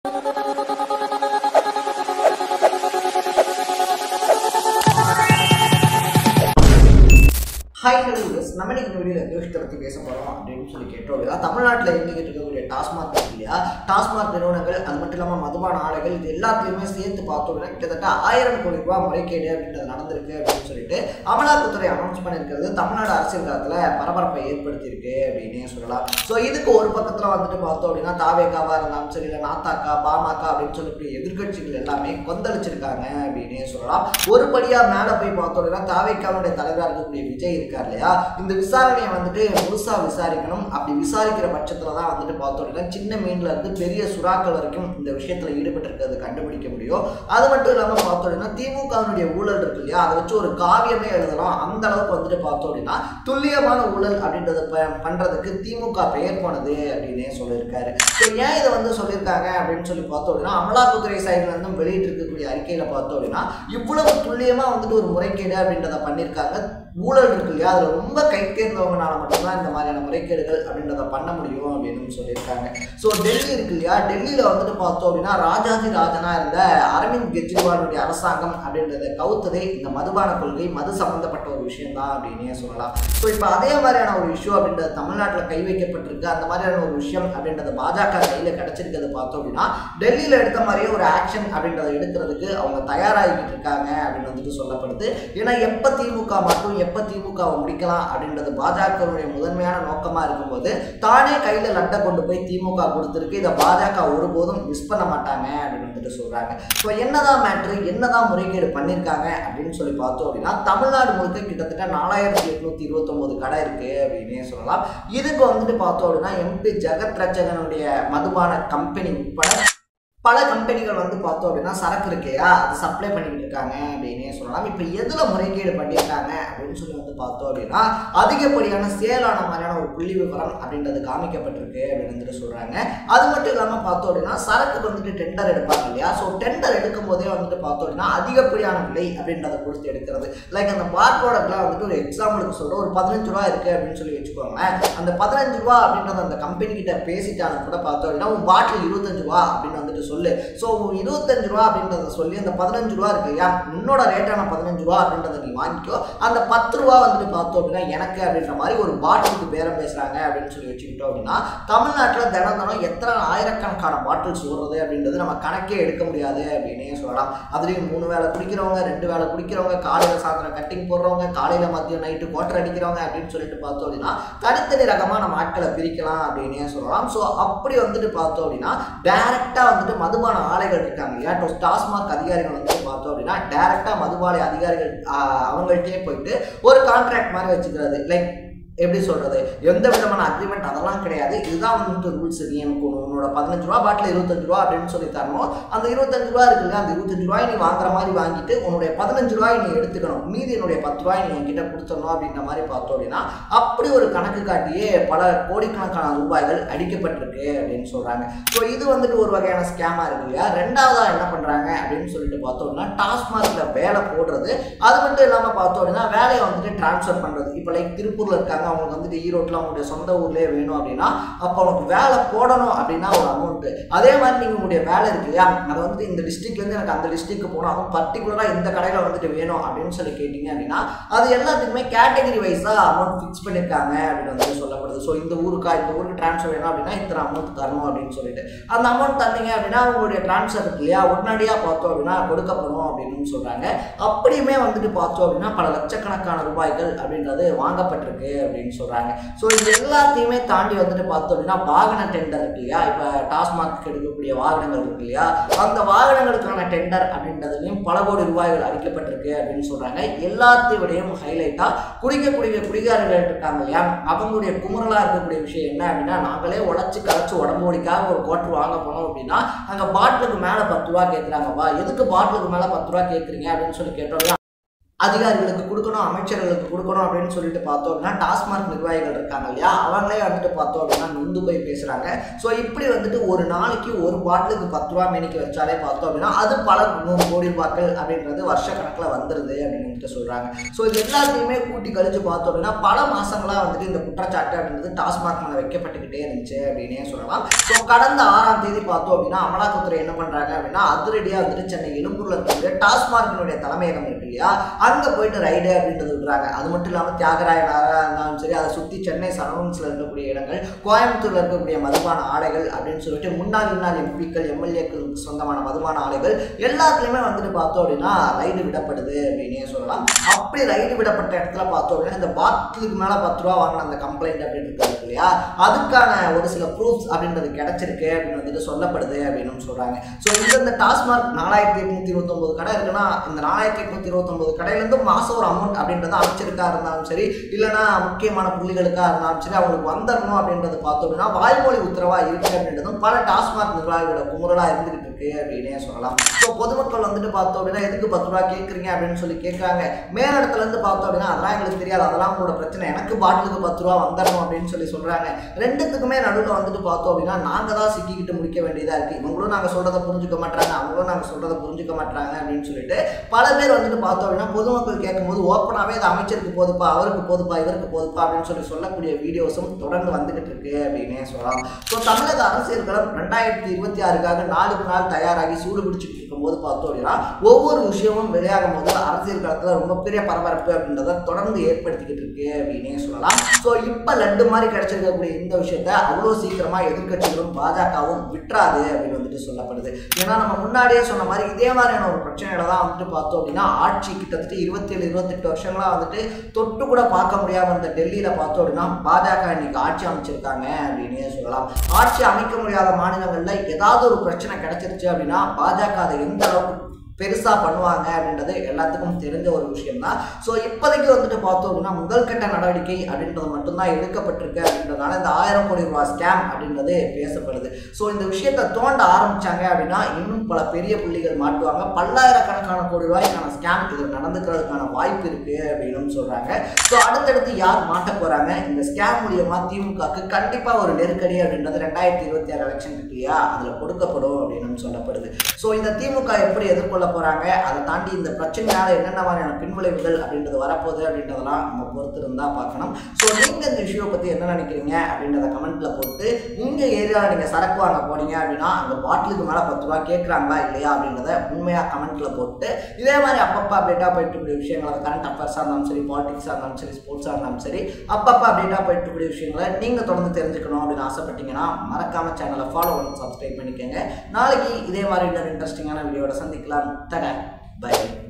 Hi hello guys, நம்ம இந்த வீடியோல எந்த விஷயத்தை பத்தி பேச போறோம் அப்படினு சொல்லி கேட்டோம்ல. தமிழ்நாட்டுல இயங்கிட்டு இருக்கக்கூடிய டாஸ்மாக் இல்லையா, டாஸ்மாக் நிறுவனங்கள் அது மட்டும் இல்லாம மதுபான ஆலைகள் இது எல்லாத்தையுமே சேர்த்து பார்த்தோம்னா கிட்டத்தட்ட 1000 கோடி ரூபாய் முறைகேடு அப்படின்றது நடந்திருக்கு அப்படின்னு சொல்லிட்டு அமலாக்கத்துறை அனௌன்ஸ் பண்ணியிருக்கிறது தமிழ்நாடு அரசியல் களத்துல பரபரப்பை ஏற்படுத்தியிருக்கு அப்படின்னே சொல்லலாம். ஸோ இதுக்கு ஒரு பக்கத்துல வந்துட்டு பார்த்தோம் அப்படின்னா தாவேகாவா இருந்தாலும் சரி, இல்லை நாத்தாக்கா பாமக அப்படின்னு சொல்லி எதிர்கட்சிகள் எல்லாமே கொந்தளிச்சிருக்காங்க அப்படின்னே சொல்லலாம். ஒருபடியா மேல போய் பார்த்தோம் அப்படின்னா தாவேகாவுடைய தலைவராக இருக்கக்கூடிய விஜய் இருக்கார் இல்லையா, இந்த விசாரணையை வந்துட்டு முழுசா விசாரிக்கணும். அப்படி விசாரிக்கிற பட்சத்துல தான் வந்துட்டு பார்த்தோம் அப்படின்னா சின்ன மீன்ல இருந்து பெரிய சுறாக்கள் வரைக்கும் இந்த விஷயத்துல ஈடுபட்டு இருக்கிறது கண்டுபிடிக்க முடியும். அது மட்டும் இல்லாம பார்த்தோம் அப்படின்னா திமுகவினுடைய ஊழல் இருக்கு இல்லையா, அதை வச்சு ஒரு காவியமே எழுதலாம். அந்த அளவுக்கு வந்துட்டு பார்த்தோம் அப்படின்னா துல்லியமான ஊழல் அப்படின்றத பண்றதுக்கு திமுக பெயர் போனது அப்படின்னே சொல்லியிருக்காரு. ஏன் இதை வந்து சொல்லியிருக்காங்க அப்படின்னு சொல்லி பார்த்தோம் அப்படின்னா அமலாக்கத்துறை சைடுல இருந்து வெளியிட்டு இருக்கக்கூடிய அறிக்கையில பார்த்தோம் அப்படின்னா இவ்வளவு துல்லியமா வந்துட்டு ஒரு முறைகேடு அப்படின்றத பண்ணியிருக்காங்க. ஊழல் இருக்கு இல்லையா, அதுல ரொம்ப கை தேர்ந்தவங்கனால மட்டும்தான் இந்த மாதிரியான முறைகேடுகள் அப்படின்றத பண்ண முடியும் அப்படின்னு சொல்லியிருக்காங்க. ஸோ டெல்லி இருக்கு இல்லையா, டெல்லியில வந்துட்டு பார்த்தோம் அப்படின்னா ராஜாதி ராஜனா இருந்த அரவிந்த் கெஜ்ரிவாலுடைய அரசாங்கம் அப்படின்றத கவுத்ததே இந்த மதுபான கொள்கை, மது சம்பந்தப்பட்ட ஒரு விஷயம் தான் அப்படின்னே சொல்லலாம். ஸோ இப்போ அதே மாதிரியான ஒரு இஷ்யூ அப்படின்றது தமிழ்நாட்டில் கை வைக்கப்பட்டிருக்கு. அந்த மாதிரியான ஒரு விஷயம் அப்படின்றத பாஜக கையில் கிடைச்சிருக்கிறது பார்த்தோம் அப்படின்னா டெல்லியில் எடுத்த மாதிரியே ஒரு ஆக்ஷன் அப்படின்றத எடுக்கிறதுக்கு அவங்க தயாராகிட்டு இருக்காங்க அப்படின்னு வந்துட்டு சொல்லப்படுது. ஏன்னா எப்போ திமுக மட்டும் எப்போ திமுகவை முடிக்கலாம் அப்படின்றது பாஜகவுடைய முதன்மையான நோக்கமா இருக்கும்போது தானே கையில லட்டை கொண்டு போய் திமுக கொடுத்துருக்கு. இதை பாஜக ஒருபோதும் மிஸ் பண்ண மாட்டாங்க அப்படின்னு வந்துட்டு சொல்றாங்க. ஸோ என்னதான் மேட்ரு, என்னதான் முறைகேடு பண்ணியிருக்காங்க அப்படின்னு சொல்லி பார்த்தோம் அப்படின்னா தமிழ்நாடு முழுக்க கிட்டத்தட்ட 4829 கடை இருக்கு அப்படின்னே சொல்லலாம். இதுக்கு வந்துட்டு பார்த்தோம் அப்படின்னா எம்பி ஜெகத் ரட்சகனுடைய மதுபான கம்பெனி உட்பட பல கம்பெனிகள் வந்து பார்த்தோம் அப்படின்னா சரக்கு இருக்கையா அது சப்ளை பண்ணிக்கிட்டு இருக்காங்க அப்படின்னே சொல்லலாம். இப்போ எதில் முறைகேடு பண்ணியிருக்காங்க அப்படின்னு சொல்லி வந்து பார்த்தோம் அப்படின்னா அதிகப்படியான சேலான மாதிரியான ஒரு புள்ளி விவரம் அப்படின்றது காமிக்கப்பட்டிருக்கு அப்படின்னு வந்துட்டு சொல்கிறாங்க. அது மட்டும் இல்லாமல் பார்த்தோம் அப்படின்னா சரக்குக்கு வந்துட்டு டெண்டர் எடுப்பாங்க இல்லையா, ஸோ டெண்டர் எடுக்கும் போதே வந்துட்டு பார்த்தோம் அப்படின்னா அதிகப்படியான விலை அப்படின்றத கொடுத்து எடுக்கிறது. லைக் அந்த பார் ப்ராடக்ட்லாம் வந்துட்டு ஒரு எக்ஸாம்பிளுக்கு சொல்கிற ஒரு 15 ரூபா இருக்குது அப்படின்னு சொல்லி வச்சுக்கோங்களேன். அந்த 15 ரூபா அப்படின்றத அந்த கம்பெனி கிட்ட பேசிட்டாலும் கூட பார்த்தோம் அப்படின்னா உன் பாட்டில் 25 ரூபா அப்படின்னு வந்துட்டு சொல்லு. ஸோ 25 ரூபா அப்படின்றத சொல்லி அந்த 15 ரூபா இருக்கு இல்லையா, உன்னோட ரேட்டான 15 ரூபா அப்படின்றத நீ வாங்கிக்கோ, அந்த 10 ரூபா வந்துட்டு பார்த்தோம் அப்படின்னா எனக்கு அப்படின்ற மாதிரி ஒரு பாட்டிலுக்கு பேரம் பேசுறாங்க அப்படின்னு சொல்லி வச்சுக்கிட்டோம் அப்படின்னா தமிழ்நாட்டில் தினம் எத்தனை ஆயிரக்கணக்கான பாட்டில்ஸ் ஓடுறது அப்படின்றது நம்ம கணக்கே எடுக்க முடியாது அப்படின்னே சொல்லலாம். அதுலேயும் 3 வேளை குடிக்கிறவங்க, 2 வேளை குடிக்கிறவங்க, காலையில் சாயந்தரம் கட்டிங் போடுறவங்க, காலையில் மதியம் நைட்டு கோட்டர் அடிக்கிறவங்க அப்படின்னு சொல்லிட்டு பார்த்தோம் அப்படின்னா தனித்தனி ரகமாக நம்ம ஆட்களை பிரிக்கலாம் அப்படின்னே சொல்லலாம். ஸோ அப்படி வந்துட்டு பார்த்தோம் அப்படின்னா டைரக்டாக வந்துட்டு மதுபான ஆலைகள் இருக்காங்க இல்லையா, டாஸ்மாக் அதிகாரிகள் வந்து பார்த்தோம் அப்படின்னா டைரக்டா மதுபான அதிகாரிகள் அவங்கள்ட்டே போயிட்டு ஒரு கான்ட்ராக்ட் மாதிரி வச்சுக்கிறது. லைக் எப்படி சொல்றது, எந்த விதமான அக்ரிமெண்ட் அதெல்லாம் கிடையாது. இதுதான் வந்துட்டு ரூல்ஸ். நீ எனக்கு உன்னோட 15 ரூபா பாட்டில் 25 ரூபா அப்படின்னு சொல்லி தரணும். அந்த 25 ரூபா இருக்குல்ல, அந்த 25 ரூபாய் நீ வாங்குற மாதிரி வாங்கிட்டு உன்னுடைய 15 ரூபாய் நீ எடுத்துக்கணும், மீதி என்னுடைய 10 ரூபாய் நீ என்கிட்ட கொடுத்துடணும் அப்படின்ற மாதிரி பார்த்தோம் அப்படின்னா அப்படி ஒரு கணக்கு காட்டியே பல கோடிக்கணக்கான ரூபாய்கள் அடிக்கப்பட்டிருக்கு அப்படின்னு சொல்றாங்க. ஸோ இது வந்துட்டு ஒரு வகையான ஸ்கேமா இருக்கு இல்லையா. ரெண்டாவதா என்ன பண்றாங்க அப்படின்னு சொல்லிட்டு பார்த்தோம்னா டாஸ்மாக்ல வேலை போடுறது, அது மட்டும் இல்லாம பார்த்தோம் அப்படின்னா வேலையை வந்துட்டு டிரான்ஸ்ஃபர் பண்றது. இப்போ லைக் திருப்பூர்ல இருக்காங்க, அவங்களுக்கு வந்துட்டு ஈரோட்டில் அவங்களுடைய சொந்த ஊர்லேயே வேணும் அப்படின்னா அப்போ அவங்களுக்கு வேலை போடணும் அப்படின்னா ஒரு அமௌண்ட்டு. அதே மாதிரி நீங்கள் உங்களுடைய வேலை இருக்கு இல்லையா, அதை வந்துட்டு இந்த டிஸ்ட்ரிக்ட்லேருந்து எனக்கு அந்த டிஸ்ட்ரிக்ட் போகணும், அதுவும் பர்டிகுலராக இந்த கடையில் வந்துட்டு வேணும் அப்படின்னு சொல்லி கேட்டிங்க அப்படின்னா அது எல்லாத்துக்குமே கேட்டகரி வைஸாக அமௌண்ட் ஃபிக்ஸ் பண்ணியிருக்காங்க அப்படின்னு வந்து சொல்லப்படுது. ஸோ இந்த ஊருக்கு ட்ரான்ஸ்ஃபர் வேணும் அப்படின்னா இத்தனை அமௌண்ட் தரணும் அப்படின்னு சொல்லிட்டு அந்த அமௌண்ட் தந்தீங்க அப்படின்னா உங்களுடைய ட்ரான்ஸ்ஃபர் இருக்கு இல்லையா உடனடியாக பார்த்தோம் அப்படின்னா கொடுக்கப்படும் அப்படின்னு சொல்கிறாங்க. அப்படியுமே வந்துட்டு பார்த்தோம் அப்படின்னா பல லட்சக்கணக்கான ரூபாய்கள் அப்படின்றது வாங்கப்பட்டிருக்கு அப்படின்னு சொல்றாங்க. ஸோ இது எல்லாத்தையுமே தாண்டி வந்துட்டு பார்த்தோம் அப்படின்னா வாகன டெண்டர் இருக்கு இல்லையா, இப்போ டாஸ்மாக் எடுக்கக்கூடிய வாகனங்கள் இருக்கு இல்லையா, அந்த வாகனங்களுக்கான டெண்டர் அப்படின்றதுலையும் பல கோடி ரூபாய்கள் அளிக்கப்பட்டிருக்கு அப்படின்னு சொல்றாங்க. எல்லாத்தையும் ஹைலைட்டா குடிகாரர்கள் இருக்காங்க இல்லையா, அவங்களுடைய குமுறலா இருக்கக்கூடிய விஷயம் என்ன அப்படின்னா நாங்களே உழைச்சு கரைச்சு உடம்பு ஒடிக்காக ஒரு கோட்டர் வாங்க போனோம் அப்படின்னா அங்கே பாட்டிலுக்கு மேலே 10 ரூபா கேட்குறாங்கப்பா, எதுக்கு பாட்டிலுக்கு மேலே 10 ரூபா கேட்குறீங்க அப்படின்னு சொல்லி கேட்டோம். அதிகாரிகளுக்கு கொடுக்கணும், அமைச்சர்களுக்கு கொடுக்கணும் அப்படின்னு சொல்லிட்டு பார்த்தோம் அப்படின்னா டாஸ்மாக் நிர்வாகிகள் இருக்காங்க இல்லையா, அவங்களே வந்துட்டு பார்த்தோம் அப்படின்னா நொந்து போய் பேசுகிறாங்க. ஸோ இப்படி வந்துட்டு ஒரு நாளைக்கு ஒரு பாட்டிலுக்கு 10 ரூபா மேனிக்கு வச்சாலே பார்த்தோம் அப்படின்னா அது பல 100 கோடி ரூபாய்கள் அப்படின்றது வருஷ கணக்கில் வந்துடுது அப்படின்னு வந்துட்டு சொல்கிறாங்க. ஸோ இது எல்லாத்தையுமே கூட்டி கழிச்சு பார்த்தோம் அப்படின்னா பல மாதங்களாக வந்துட்டு இந்த குற்றச்சாட்டு அப்படின்றது டாஸ்மாக் மேலே வைக்கப்பட்டுக்கிட்டே இருந்துச்சு அப்படின்னே சொல்லலாம். ஸோ கடந்த 6ஆம் தேதி பார்த்தோம் அப்படின்னா அமலாக்கத்துறை என்ன பண்ணுறாங்க அப்படின்னா அதிரடியாக வந்துட்டு சென்னை எழும்பூரில் இருக்கக்கூடிய டாஸ்மாகினுடைய தலைமையகம் இருக்கு இல்லையா, அங்கே போயிட்டு ரைடு அப்படின்றது விடுறாங்க. அது மட்டும் இல்லாமல் தியாகராய நகராக இருந்தாலும் சரி, அதை சுற்றி சென்னை சரௌண்ட்ஸில் இருக்கக்கூடிய இடங்கள், கோயம்புத்தூரில் இருக்கக்கூடிய மதுபான ஆலைகள் அப்படின்னு சொல்லிட்டு முன்னாள் எம்பிக்கள் எம்எல்ஏக்களுக்கு சொந்தமான மதுபான ஆலைகள் எல்லாத்துலேயுமே வந்துட்டு பார்த்தோம் அப்படின்னா ரைடு விடப்படுது அப்படின்னே சொல்லலாம். அப்படி ரைடு விடப்பட்ட இடத்துல பார்த்தோம் அப்படின்னா இந்த பாட்டிலுக்கு மேலே 10 ரூபா வாங்கின அந்த கம்ப்ளைண்ட் அப்படின்னு இருக்கு இல்லையா, அதுக்கான ஒரு சில ப்ரூஃப்ஸ் அப்படின்றது கிடைச்சிருக்கு அப்படின்னு வந்துட்டு சொல்லப்படுது அப்படின்னு சொல்கிறாங்க. ஸோ இந்த டாஸ்மாக் 4829 கடை இருக்குன்னா இந்த 4829 கடையிலேருந்து மாதம் ஒரு அமௌண்ட் அப்படின்றத அமைச்சருக்காக இருந்தாலும் சரி, இல்லைனா முக்கியமான புள்ளிகளுக்காக இருந்தாலும் சரி, அவங்களுக்கு வந்துடணும் அப்படின்றது பார்த்தோம் அப்படின்னா வாய்மொழி உத்தரவாக இருக்குது அப்படின்றதும் பல டாஸ்மாக் நிர்வாகிகளோட குமுறலாக இருந்துகிட்டு இருக்கு அப்படின்னே சொல்லலாம். ஸோ பொதுமக்கள் வந்துட்டு பார்த்தோம் அப்படின்னா எதுக்கு 10 ரூபா கேட்குறீங்க அப்படின்னு சொல்லி கேட்குறாங்க. மேலிடத்துலேருந்து பார்த்தோம் அப்படின்னா அதெல்லாம் எங்களுக்கு தெரியாது, அதெல்லாம் உங்களோட பிரச்சனை, எனக்கு பாட்டிலுக்கு 10 ரூபா வந்துடணும் அப்படின்னு சொல்லி சொல்கிறாங்க. ரெண்டுத்துக்குமே நடுவில் வந்துட்டு பார்த்தோம் அப்படின்னா நாங்கள் தான் சிக்கிக்கிட்டு முடிக்க வேண்டியதாக இருக்குது. இவங்களும் நாங்கள் சொல்கிறத புரிஞ்சுக்க மாட்டாங்க, அவங்களும் நாங்கள் சொல்கிறத புரிஞ்சுக்க மாட்டாங்க அப்படின்னு சொல்லிட்டு பல பேர் வந்துட்டு பார்த்தோம் அப்படின்னா பொதுமக்கள் கேட்கும்போது ஓப்பனாகவே அது அமைச்சருக்கு போதுப்பா, அவருக்கு போதுப்பா, இவருக்கு போதுப்பா அப்படின்னு சொல்லக்கூடிய வீடியோஸும் தொடர்ந்து வந்துகிட்டு இருக்கு அப்படின்னே சொல்லலாம். ஸோ தமிழக அரசியல் களம் 2026க்காக நாளுக்கு நாள் தயாராகி சூடு பிடிச்சிட்டு இருக்கும்போது பார்த்தோம் அப்படின்னா ஒவ்வொரு விஷயமும் வெளியாகும் போது அரசியல் களத்தில் ரொம்ப பெரிய பரபரப்பு அப்படின்றத தொடர்ந்து ஏற்படுத்திக்கிட்டு இருக்கு அப்படின்னே சொல்லலாம். ஸோ இப்போ லட்டு மாதிரி கிடைச்சிருக்கக்கூடிய இந்த விஷயத்த அவ்வளோ சீக்கிரமாக எதிர்கட்சிகளும் பாஜகவும் விட்டுறாது அப்படின்னு வந்துட்டு சொல்லப்படுது. ஏன்னா நம்ம முன்னாடியே சொன்ன மாதிரி இதே மாதிரியான ஒரு பிரச்சனைகளை தான் வந்துட்டு பார்த்தோம் அப்படின்னா ஆட்சி கிட்டத்தட்ட 27-28 வருஷங்களா வந்துட்டு தொட்டு கூட பார்க்க முடியாம இந்த டெல்லியில பார்த்தோம் அப்படின்னா பாஜக இன்னைக்கு ஆட்சி அமைச்சிருக்காங்க அப்படின்னே சொல்லலாம். ஆட்சி அமைக்க முடியாத மாநிலங்கள்ல ஏதாவது ஒரு பிரச்சனை கிடைச்சிருச்சு அப்படின்னா பாஜக அதை எந்த அளவுக்கு பெருசா பண்ணுவாங்க அப்படின்றது எல்லாத்துக்கும் தெரிஞ்ச ஒரு விஷயம் தான். ஸோ இப்போதைக்கு வந்துட்டு பார்த்தோம் அப்படின்னா முதல் கட்ட நடவடிக்கை அப்படின்றது மட்டும்தான் எடுக்கப்பட்டிருக்கு அப்படின்றதுனால இந்த 1000 கோடி ரூபாய் ஸ்கேம் அப்படின்றது பேசப்படுது. ஸோ இந்த விஷயத்தை தோண்ட ஆரம்பிச்சாங்க அப்படின்னா இன்னும் பல பெரிய புள்ளிகள் மாட்டுவாங்க, பல்லாயிரக்கணக்கான கோடி ரூபாய்க்கான ஸ்கேம் இது நடந்துக்கிறதுக்கான வாய்ப்பு இருக்கு அப்படின்னு சொல்றாங்க. ஸோ அடுத்தடுத்து யார் மாட்ட போறாங்க, இந்த ஸ்கேம் மூலியமா திமுகக்கு கண்டிப்பா ஒரு நெருக்கடி அப்படின்றது 2026 எலெக்ஷன் இருக்கு இல்லையா, அதுல கொடுக்கப்படும் அப்படின்னு சொல்லப்படுது. ஸோ இந்த திமுக எப்படி எதிர்கொள்ள போறாங்க, அதை தாண்டி இந்த பிரச்சனையால என்னென்ன மாதிரியான பின்விளைவுகள் அப்படின்றது வரப்போகுது அப்படின்றதெல்லாம் நம்ம பொறுத்து இருந்தா பார்க்கணும். ஸோ நீங்க இந்த விஷயம் பத்தி என்ன நினைக்கிறீங்க அப்படின்றத கமெண்ட்ல போட்டு, உங்க ஏரியாவில் நீங்க சரக்கு வாங்க போனீங்க அப்படின்னா அந்த பாட்டிலுக்கு மேல 10 ரூபா கேட்கறாங்களா இல்லையா அப்படின்றத உண்மையா கமெண்ட்ல போட்டு இதே மாதிரி அப்பப்போ அப்டேட்டா போயிட்டு இருக்கக்கூடிய விஷயங்கள், கரண்ட் அஃபேர்ஸா இருந்தாலும் சரி, பாலிடிக்ஸா இருந்தாலும் சரி, ஸ்போர்ட்ஸா இருந்தாலும் சரி, அப்பப்போ அப்டேட்டா போயிட்டு இருக்கக்கூடிய விஷயங்களை நீங்க தொடர்ந்து தெரிஞ்சுக்கணும் அப்படின்னு ஆசைப்பட்டீங்கன்னா மறக்காம சேனலை ஃபாலோ பண்ணி சப்ஸ்கிரைப் பண்ணிக்கோங்க. நாளைக்கு இதே மாதிரி இன்னொரு இன்ட்ரெஸ்டிங்கான வீடியோட சந்திக்கலாம். Bye.